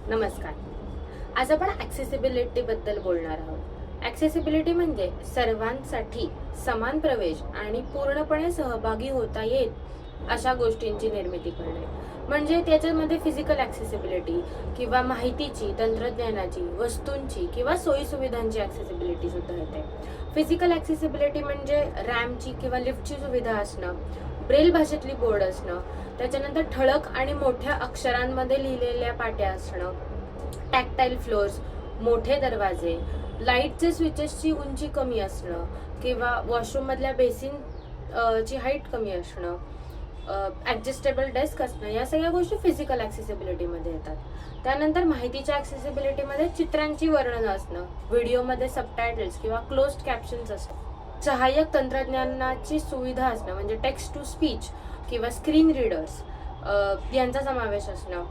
नमस्कार. आज आपण ॲक्सेसिबिलिटी बद्दल बोलणार आहोत. ॲक्सेसिबिलिटी म्हणजे सर्वांसाठी समान प्रवेश आणि पूर्णपणे सहभागी होता येईल अशा गोष्टींची निर्मिती करणे. म्हणजे त्याच्यामध्ये फिजिकल ॲक्सेसिबिलिटी किंवा माहितीची, तंत्रज्ञानाची, वस्तूंची किंवा सोयीसुविधांची ॲक्सेसिबिलिटी सुद्धा येते. फिजिकल ॲक्सेसिबिलिटी म्हणजे रॅम्पची किंवा लिफ्टची सुविधा असणं, ब्रेल भाषेतली बोर्ड असणं, त्याच्यानंतर ठळक आणि मोठ्या अक्षरांमध्ये लिहिलेल्या पाट्या असणं, टॅक्टाईल फ्लोअर्स, मोठे दरवाजे, लाईटचे स्विचेसची उंची कमी असणं किंवा वॉशरूममधल्या बेसिन ची हाईट कमी असणं, ॲडजस्टेबल डेस्क असणं, या सगळ्या गोष्टी फिजिकल ॲक्सेसिबिलिटीमध्ये येतात. त्यानंतर माहितीच्या ॲक्सेसिबिलिटीमध्ये चित्रांची वर्णनं असणं, व्हिडिओमध्ये सबटायटल्स किंवा क्लोज्ड कॅप्शन्स असणं, सहाय्यक तंत्रज्ञानाची सुविधा असणं म्हणजे टेक्स्ट टू स्पीच किंवा स्क्रीन रीडर्स यांचा समावेश असणं.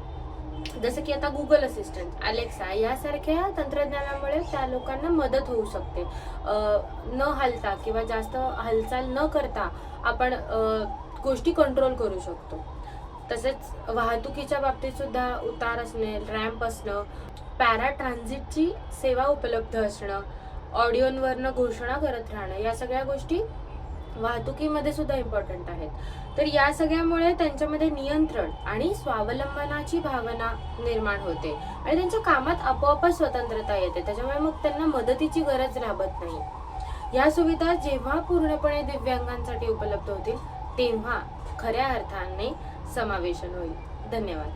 जसं की आता गुगल असिस्टंट, अलेक्सा यासारख्या तंत्रज्ञानामुळे त्या लोकांना मदत होऊ शकते. न हालता किंवा जास्त हालचाल न करता आपण गोष्टी कंट्रोल करू शकतो. तसेच वाहतुकीच्या बाबतीत सुद्धा उतार असणे, रॅम्प असणं, पॅरा ट्रान्झिटची सेवा उपलब्ध असणं, ऑडिओवरनं घोषणा करत राहणं, या सगळ्या गोष्टी वाहतुकीमध्ये सुद्धा इम्पॉर्टंट आहेत. तर या सगळ्यामुळे त्यांच्यामध्ये नियंत्रण आणि स्वावलंबनाची भावना निर्माण होते आणि त्यांच्या कामात आपोआपच स्वतंत्रता येते. त्याच्यामुळे मग त्यांना मदतीची गरज लागत नाही. या सुविधा जेव्हा पूर्णपणे दिव्यांगांसाठी उपलब्ध होतील तेव्हा खऱ्या अर्थाने समावेशन होईल. धन्यवाद.